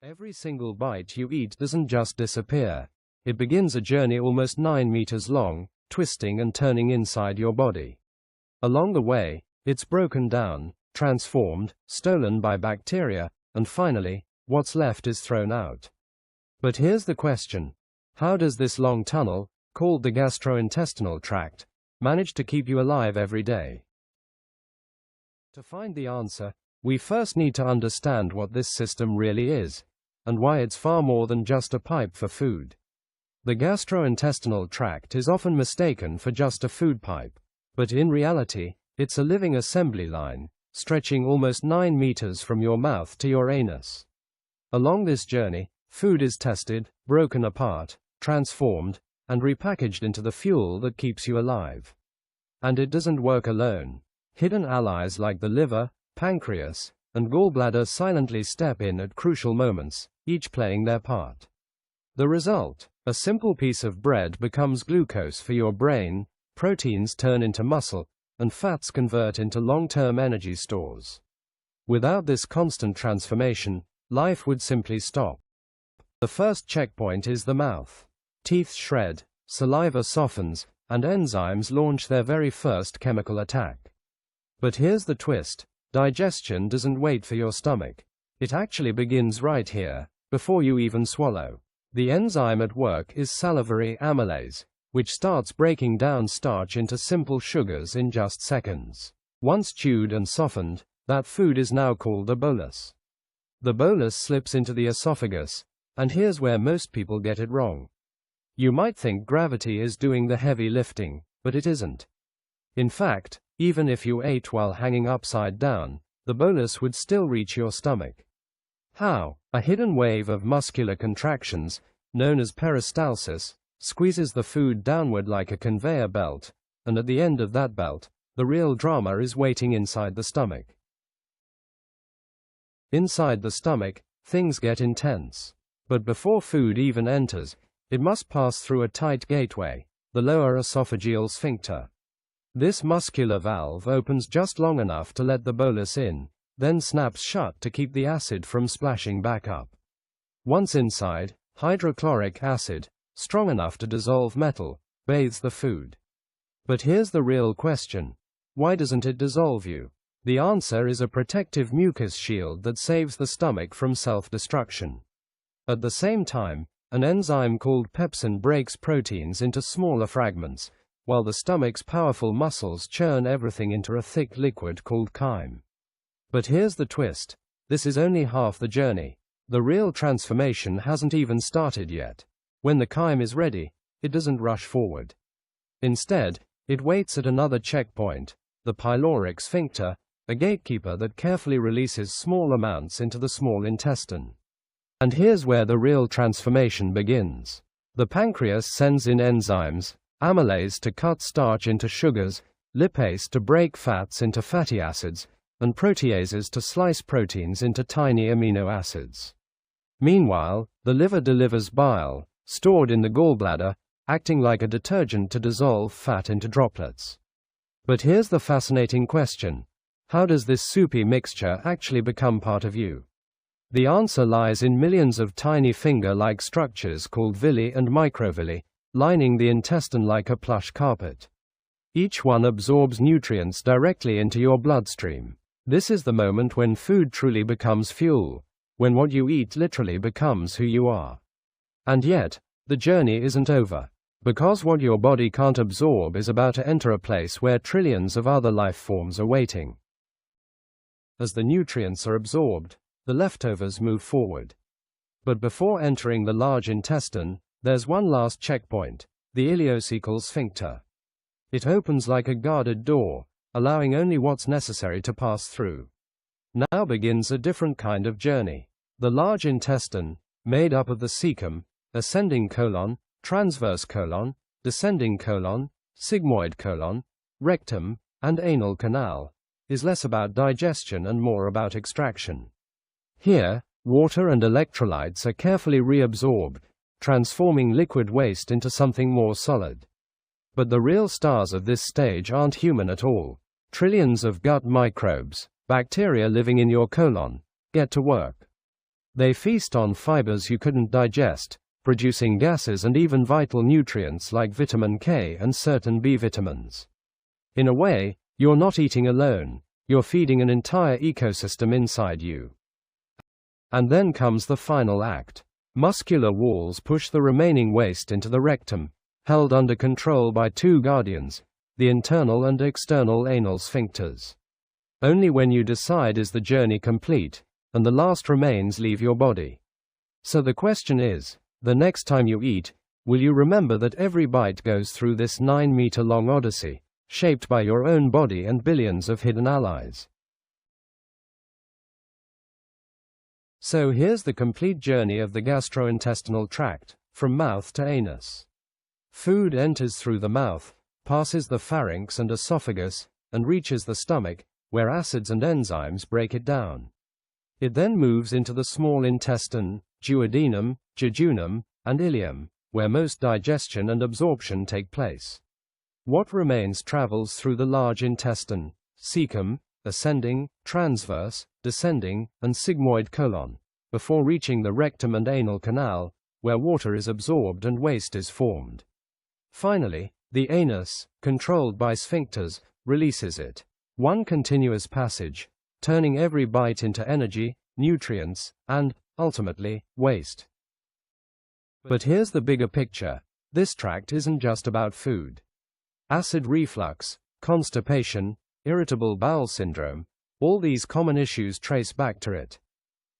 Every single bite you eat doesn't just disappear. It begins a journey almost 9 meters long, twisting and turning inside your body. Along the way, it's broken down, transformed, stolen by bacteria, and finally, what's left is thrown out. But here's the question. How does this long tunnel, called the gastrointestinal tract, manage to keep you alive every day? To find the answer, we first need to understand what this system really is, and why it's far more than just a pipe for food. The gastrointestinal tract is often mistaken for just a food pipe, but in reality, it's a living assembly line, stretching almost 9 meters from your mouth to your anus. Along this journey, food is tested, broken apart, transformed, and repackaged into the fuel that keeps you alive. And it doesn't work alone. Hidden allies like the liver, pancreas, and gallbladder silently step in at crucial moments, each playing their part. The result: a simple piece of bread becomes glucose for your brain, proteins turn into muscle, and fats convert into long-term energy stores. Without this constant transformation, life would simply stop. The first checkpoint is the mouth. Teeth shred, saliva softens, and enzymes launch their very first chemical attack. But here's the twist. Digestion doesn't wait for your stomach. It actually begins right here, before you even swallow. The enzyme at work is salivary amylase, which starts breaking down starch into simple sugars in just seconds. Once chewed and softened, that food is now called a bolus. The bolus slips into the esophagus, and here's where most people get it wrong. You might think gravity is doing the heavy lifting, but it isn't. In fact, even if you ate while hanging upside down, the bolus would still reach your stomach. How? A hidden wave of muscular contractions, known as peristalsis, squeezes the food downward like a conveyor belt, and at the end of that belt, the real drama is waiting inside the stomach. Inside the stomach, things get intense. But before food even enters, it must pass through a tight gateway, the lower esophageal sphincter. This muscular valve opens just long enough to let the bolus in, then snaps shut to keep the acid from splashing back up. Once inside, hydrochloric acid, strong enough to dissolve metal, bathes the food. But here's the real question. Why doesn't it dissolve you? The answer is a protective mucus shield that saves the stomach from self-destruction. At the same time, an enzyme called pepsin breaks proteins into smaller fragments, while the stomach's powerful muscles churn everything into a thick liquid called chyme. But here's the twist. This is only half the journey. The real transformation hasn't even started yet. When the chyme is ready, it doesn't rush forward. Instead, it waits at another checkpoint, the pyloric sphincter, a gatekeeper that carefully releases small amounts into the small intestine. And here's where the real transformation begins. The pancreas sends in enzymes, amylase to cut starch into sugars, lipase to break fats into fatty acids, and proteases to slice proteins into tiny amino acids. Meanwhile, the liver delivers bile, stored in the gallbladder, acting like a detergent to dissolve fat into droplets. But here's the fascinating question. How does this soupy mixture actually become part of you? The answer lies in millions of tiny finger-like structures called villi and microvilli, lining the intestine like a plush carpet. Each one absorbs nutrients directly into your bloodstream. This is the moment when food truly becomes fuel, when what you eat literally becomes who you are. And yet, the journey isn't over. Because what your body can't absorb is about to enter a place where trillions of other life forms are waiting. As the nutrients are absorbed, the leftovers move forward. But before entering the large intestine, there's one last checkpoint, the ileocecal sphincter. It opens like a guarded door, allowing only what's necessary to pass through. Now begins a different kind of journey. The large intestine, made up of the cecum, ascending colon, transverse colon, descending colon, sigmoid colon, rectum, and anal canal, is less about digestion and more about extraction. Here, water and electrolytes are carefully reabsorbed, transforming liquid waste into something more solid. But the real stars of this stage aren't human at all. Trillions of gut microbes, bacteria living in your colon, get to work. They feast on fibers you couldn't digest, producing gases and even vital nutrients like vitamin K and certain B vitamins. In a way, you're not eating alone, you're feeding an entire ecosystem inside you. And then comes the final act. Muscular walls push the remaining waste into the rectum, held under control by two guardians, the internal and external anal sphincters. Only when you decide is the journey complete, and the last remains leave your body. So the question is, the next time you eat, will you remember that every bite goes through this 9-meter-long odyssey, shaped by your own body and billions of hidden allies? So here's the complete journey of the gastrointestinal tract, from mouth to anus. Food enters through the mouth, passes the pharynx and esophagus, and reaches the stomach, where acids and enzymes break it down. It then moves into the small intestine, duodenum, jejunum, and ileum, where most digestion and absorption take place. What remains travels through the large intestine, cecum, ascending, transverse, descending, and sigmoid colon, before reaching the rectum and anal canal, where water is absorbed and waste is formed. Finally, the anus, controlled by sphincters, releases it. One continuous passage, turning every bite into energy, nutrients, and, ultimately, waste. But here's the bigger picture. This tract isn't just about food. Acid reflux, constipation, irritable bowel syndrome, all these common issues trace back to it.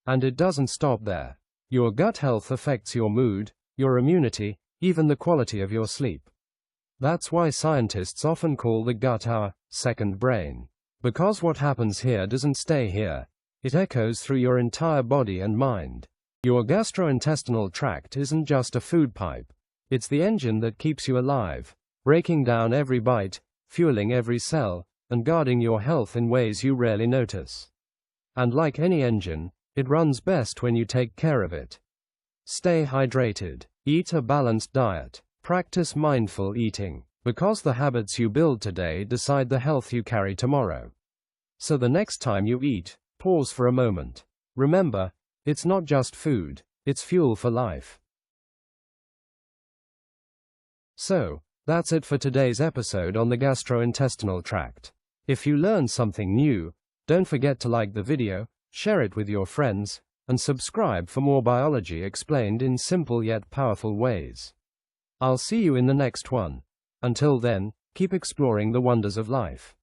And it doesn't stop there. Your gut health affects your mood, your immunity, even the quality of your sleep. That's why scientists often call the gut our second brain. Because what happens here doesn't stay here. It echoes through your entire body and mind. Your gastrointestinal tract isn't just a food pipe. It's the engine that keeps you alive, breaking down every bite, fueling every cell, and guarding your health in ways you rarely notice. And like any engine, it runs best when you take care of it. Stay hydrated, eat a balanced diet, practice mindful eating, because the habits you build today decide the health you carry tomorrow. So the next time you eat, pause for a moment. Remember, it's not just food, it's fuel for life. So, that's it for today's episode on the gastrointestinal tract. If you learned something new, don't forget to like the video, share it with your friends, and subscribe for more biology explained in simple yet powerful ways. I'll see you in the next one. Until then, keep exploring the wonders of life.